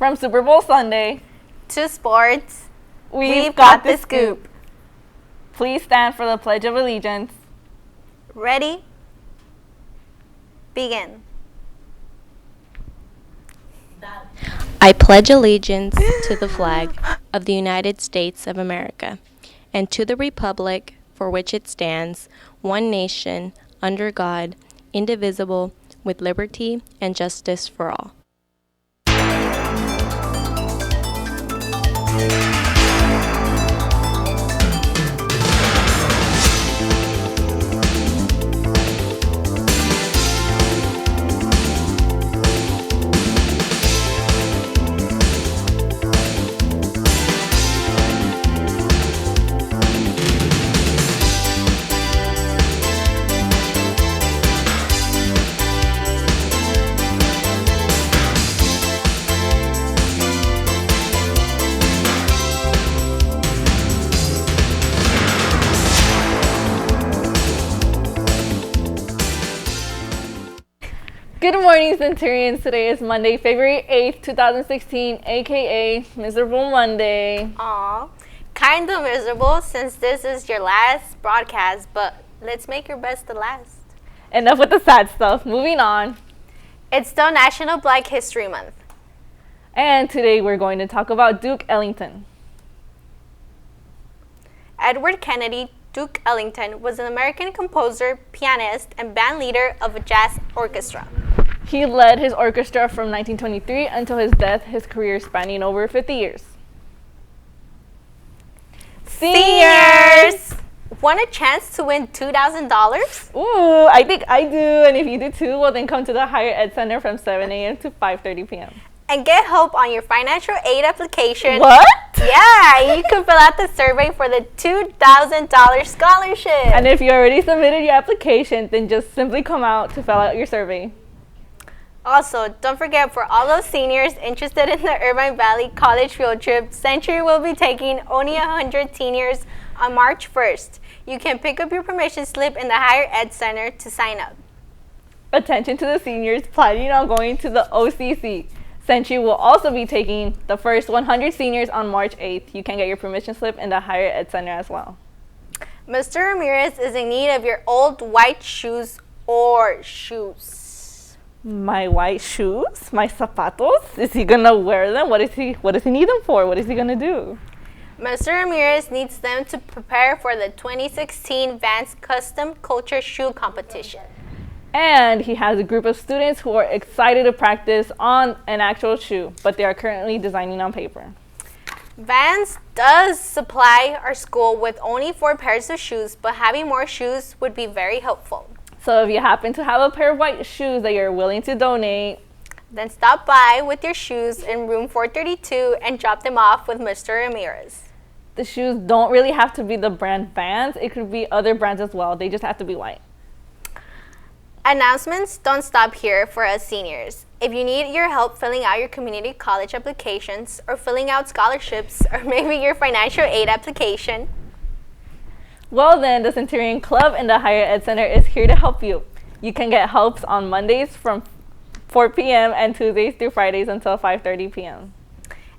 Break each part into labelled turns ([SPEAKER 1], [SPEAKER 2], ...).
[SPEAKER 1] From Super Bowl Sunday
[SPEAKER 2] to sports,
[SPEAKER 1] we've got the scoop. Please stand for the Pledge of Allegiance.
[SPEAKER 2] Ready? Begin.
[SPEAKER 3] I pledge allegiance to the flag of the United States of America and to the republic for which it stands, one nation, under God, indivisible, with liberty and justice for all.
[SPEAKER 1] Good morning, Centurions. Today is Monday, February 8th, 2016, aka Miserable Monday.
[SPEAKER 2] Aw, kind of miserable since this is your last broadcast, but let's make your best the last.
[SPEAKER 1] Enough with the sad stuff. Moving on.
[SPEAKER 2] It's still National Black History Month.
[SPEAKER 1] And today we're going to talk about Duke Ellington.
[SPEAKER 2] Edward Kennedy Duke Ellington was an American composer, pianist, and band leader of a jazz orchestra.
[SPEAKER 1] He led his orchestra from 1923 until his death, his career spanning over 50 years.
[SPEAKER 2] Seniors! Want a chance to win $2,000?
[SPEAKER 1] Ooh, I think I do. And if you do too, well then come to the Higher Ed Center from 7 a.m. to 5:30 p.m.
[SPEAKER 2] And get help on your financial aid application.
[SPEAKER 1] What?
[SPEAKER 2] Yeah, you can fill out the survey for the $2,000 scholarship.
[SPEAKER 1] And if you already submitted your application, then just simply come out to fill out your survey.
[SPEAKER 2] Also, don't forget, for all those seniors interested in the Irvine Valley College field trip, Century will be taking only 100 seniors on March 1st. You can pick up your permission slip in the Higher Ed Center to sign up.
[SPEAKER 1] Attention to the seniors planning on going to the OCC. Century will also be taking the first 100 seniors on March 8th. You can get your permission slip in the Higher Ed Center as well.
[SPEAKER 2] Mr. Ramirez is in need of your old white shoes or shoes.
[SPEAKER 1] My white shoes? My zapatos? Is he gonna wear them? What does he need them for? What is he gonna do?
[SPEAKER 2] Mr. Ramirez needs them to prepare for the 2016 Vans Custom Culture Shoe Competition.
[SPEAKER 1] And he has a group of students who are excited to practice on an actual shoe, but they are currently designing on paper.
[SPEAKER 2] Vans does supply our school with only 4 pairs of shoes, but having more shoes would be very helpful.
[SPEAKER 1] So if you happen to have a pair of white shoes that you're willing to donate,
[SPEAKER 2] then stop by with your shoes in room 432 and drop them off with Mr. Ramirez.
[SPEAKER 1] the shoes don't really have to be the brand Vans. It could be other brands as well. They just have to be white.
[SPEAKER 2] Announcements don't stop here for us seniors. If you need your help filling out your community college applications or filling out scholarships or maybe your financial aid application,
[SPEAKER 1] well then, the Centurion Club and the Higher Ed Center is here to help you. You can get helps on Mondays from 4 p.m. and Tuesdays through Fridays until 5:30 p.m.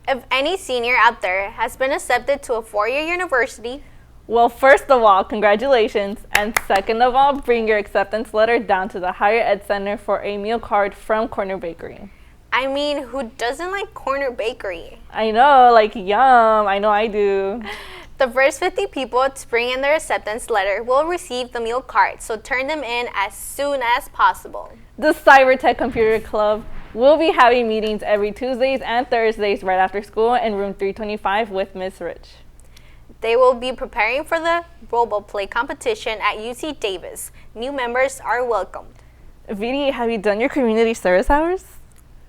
[SPEAKER 2] If any senior out there has been accepted to a 4-year university,
[SPEAKER 1] well, first of all, congratulations. And second of all, bring your acceptance letter down to the Higher Ed Center for a meal card from Corner Bakery.
[SPEAKER 2] I mean, who doesn't like Corner Bakery?
[SPEAKER 1] I know, like yum. I know I do.
[SPEAKER 2] The first 50 people to bring in their acceptance letter will receive the meal card, so turn them in as soon as possible.
[SPEAKER 1] The Cybertech Computer Club will be having meetings every Tuesdays and Thursdays right after school in room 325 with Miss Rich.
[SPEAKER 2] They will be preparing for the RoboPlay competition at UC Davis. New members are welcomed.
[SPEAKER 1] Viri, have you done your community service hours?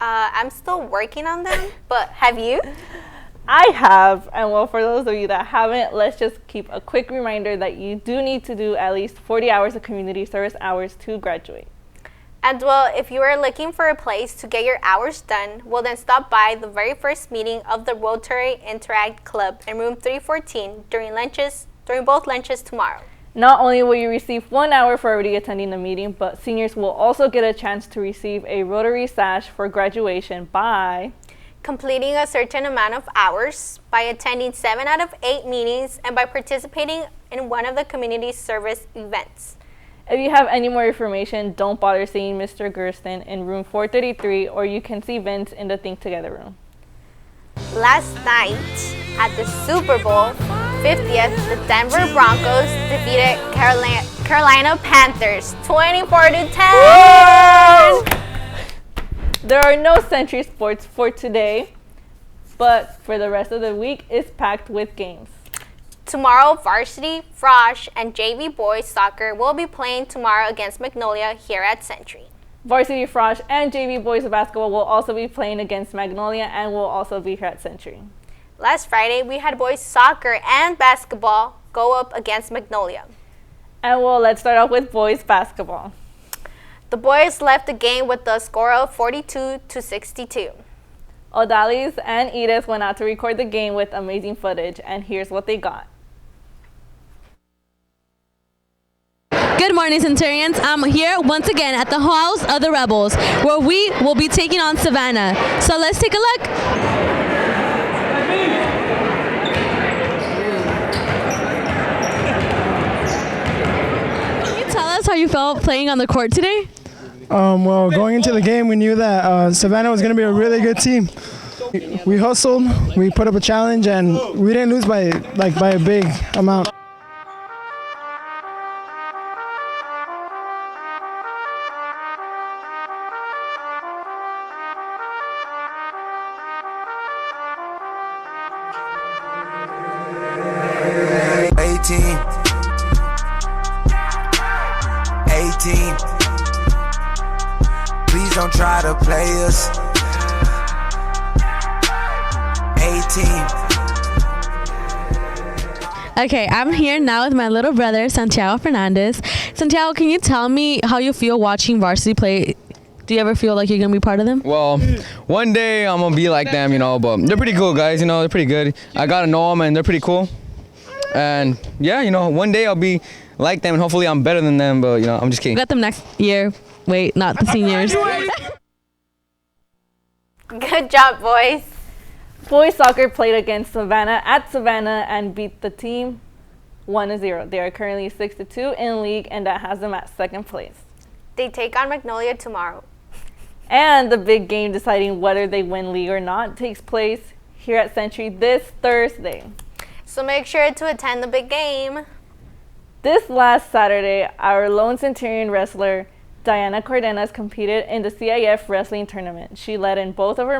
[SPEAKER 2] I'm still working on them, but have you?
[SPEAKER 1] I have, and well, for those of you that haven't, let's just keep a quick reminder that you do need to do at least 40 hours of community service hours to graduate.
[SPEAKER 2] And well, if you are looking for a place to get your hours done, well then stop by the very first meeting of the Rotary Interact Club in room 314 during both lunches tomorrow.
[SPEAKER 1] Not only will you receive 1 hour for already attending the meeting, but seniors will also get a chance to receive a Rotary sash for graduation by
[SPEAKER 2] completing a certain amount of hours, by attending 7 out of 8 meetings, and by participating in one of the community service events.
[SPEAKER 1] If you have any more information, don't bother seeing Mr. Gersten in room 433, or you can see Vince in the Think Together room.
[SPEAKER 2] Last night at the Super Bowl 50th, the Denver Broncos defeated Carolina Panthers 24-10.
[SPEAKER 1] There are no Century Sports for today, but for the rest of the week is packed with games.
[SPEAKER 2] Tomorrow, varsity, frosh, and JV boys soccer will be playing tomorrow against Magnolia here at Century.
[SPEAKER 1] Varsity Frosh and JV boys basketball will also be playing against Magnolia and will also be here at Century.
[SPEAKER 2] Last Friday, we had boys soccer and basketball go up against Magnolia.
[SPEAKER 1] And well, let's start off with boys basketball.
[SPEAKER 2] The boys left the game with a score of 42-62.
[SPEAKER 1] Odalys and Edith went out to record the game with amazing footage, and here's what they got.
[SPEAKER 4] Good morning, Centurions. I'm here once again at the House of the Rebels, where we will be taking on Savanna. So let's take a look. Can you tell us how you felt playing on the court today?
[SPEAKER 5] Well, going into the game, we knew that Savanna was going to be a really good team. We hustled, we put up a challenge, and we didn't lose by a big amount.
[SPEAKER 6] Please don't try to play us. 18.
[SPEAKER 4] Okay, I'm here now with my little brother, Santiago Fernandez. Santiago, can you tell me how you feel watching varsity play? Do you ever feel like you're going to be part of them?
[SPEAKER 7] Well, one day I'm going to be like them, but they're pretty cool guys, they're pretty good. I got to know them and they're pretty cool. And yeah, one day I'll be like them and hopefully I'm better than them, but I'm just kidding.
[SPEAKER 4] Got them next year. Wait, not the seniors.
[SPEAKER 2] Good job, boys.
[SPEAKER 1] Boys soccer played against Savanna at Savanna and beat the team 1-0. They are currently 6-2 in league, and that has them at second place.
[SPEAKER 2] They take on Magnolia tomorrow.
[SPEAKER 1] And the big game deciding whether they win league or not takes place here at Century this Thursday.
[SPEAKER 2] So make sure to attend the big game.
[SPEAKER 1] This last Saturday, our lone Centurion wrestler, Diana Cardenas, competed in the CIF wrestling tournament. She led in both of her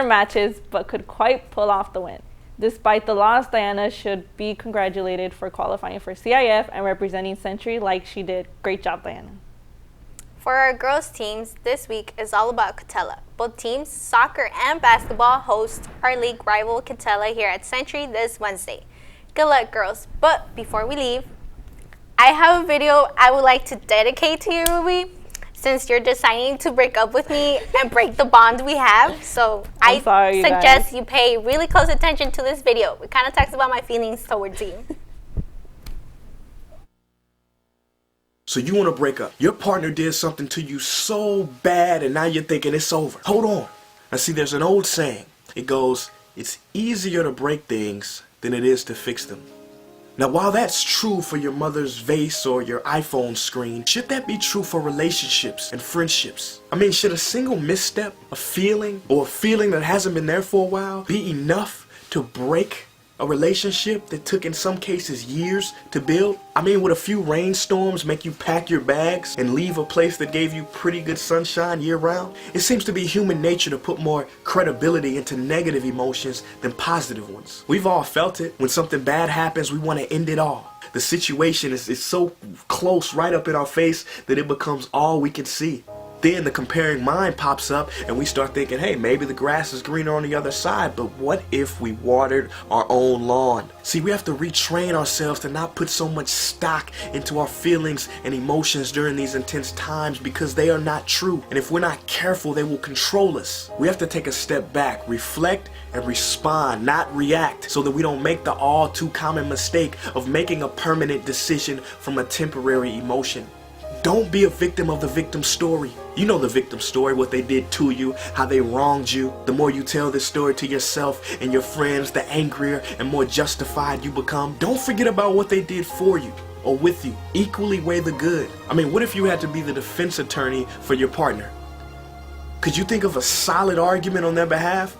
[SPEAKER 1] matches, but could quite pull off the win. Despite the loss, Diana should be congratulated for qualifying for CIF and representing Century like she did. Great job, Diana.
[SPEAKER 2] For our girls teams, this week is all about Catella. Both teams, soccer and basketball, host our league rival Catella here at Century this Wednesday. Good luck, girls. But before we leave, I have a video I would like to dedicate to you, Ruby, since you're deciding to break up with me and break the bond we have. So I suggest you pay really close attention to this video. It kind of talks about my feelings towards you.
[SPEAKER 8] So you want to break up. Your partner did something to you so bad and now you're thinking it's over. Hold on. Now see, there's an old saying. It goes, it's easier to break things than it is to fix them. Now, while that's true for your mother's vase or your iPhone screen, should that be true for relationships and friendships? I mean, should a single misstep, a feeling that hasn't been there for a while, be enough to break a relationship that took in some cases years to build? I mean, would a few rainstorms make you pack your bags and leave a place that gave you pretty good sunshine year round? It seems to be human nature to put more credibility into negative emotions than positive ones. We've all felt it. When something bad happens, we want to end it all. The situation is so close right up in our face that it becomes all we can see. Then the comparing mind pops up and we start thinking, hey, maybe the grass is greener on the other side, but what if we watered our own lawn? See, we have to retrain ourselves to not put so much stock into our feelings and emotions during these intense times because they are not true. And if we're not careful, they will control us. We have to take a step back, reflect, and respond, not react, so that we don't make the all too common mistake of making a permanent decision from a temporary emotion. Don't be a victim of the victim story. You know the victim's story, what they did to you, how they wronged you. The more you tell this story to yourself and your friends, the angrier and more justified you become. Don't forget about what they did for you or with you. Equally weigh the good. I mean, what if you had to be the defense attorney for your partner? Could you think of a solid argument on their behalf?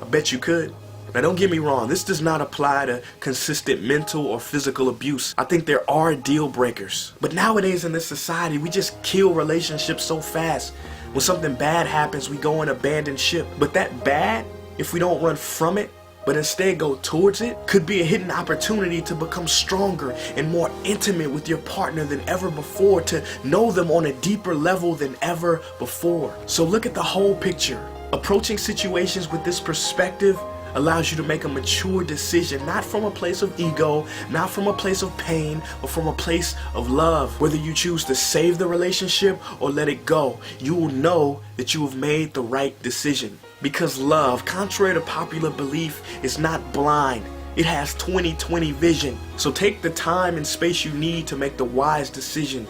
[SPEAKER 8] I bet you could. Now don't get me wrong, this does not apply to consistent mental or physical abuse. I think there are deal breakers. But nowadays in this society, we just kill relationships so fast. When something bad happens, we go and abandon ship. But that bad, if we don't run from it, but instead go towards it, could be a hidden opportunity to become stronger and more intimate with your partner than ever before, to know them on a deeper level than ever before. So look at the whole picture. Approaching situations with this perspective allows you to make a mature decision, not from a place of ego, not from a place of pain, but from a place of love. Whether you choose to save the relationship or let it go, you will know that you have made the right decision. Because love, contrary to popular belief, is not blind. It has 20/20 vision. So take the time and space you need to make the wise decision,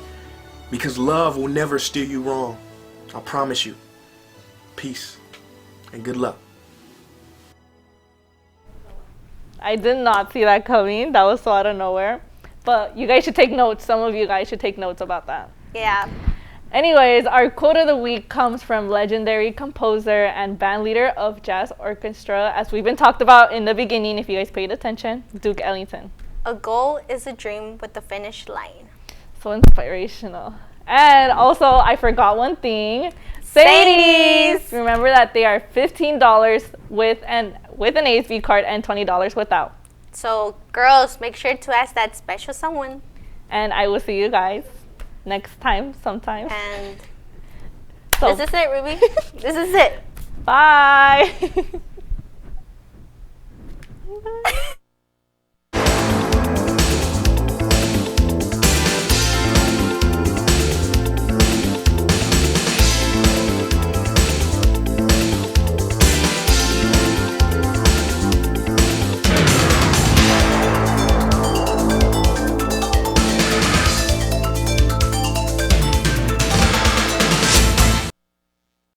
[SPEAKER 8] because love will never steer you wrong. I promise you. Peace and good luck.
[SPEAKER 1] I did not see that coming. That was so out of nowhere. But you guys should take notes. Some of you guys should take notes about that.
[SPEAKER 2] Yeah.
[SPEAKER 1] Anyways, our quote of the week comes from legendary composer and band leader of jazz orchestra, as we've been talked about in the beginning, if you guys paid attention, Duke Ellington.
[SPEAKER 2] A goal is a dream with the finish line.
[SPEAKER 1] So inspirational. And also, I forgot one thing. Sadies! Remember that they are $15 with an ASB card and $20 without.
[SPEAKER 2] So, girls, make sure to ask that special someone.
[SPEAKER 1] And I will see you guys next time, sometime.
[SPEAKER 2] And
[SPEAKER 1] so,
[SPEAKER 2] this is it, Ruby. This is it.
[SPEAKER 1] Bye! Bye.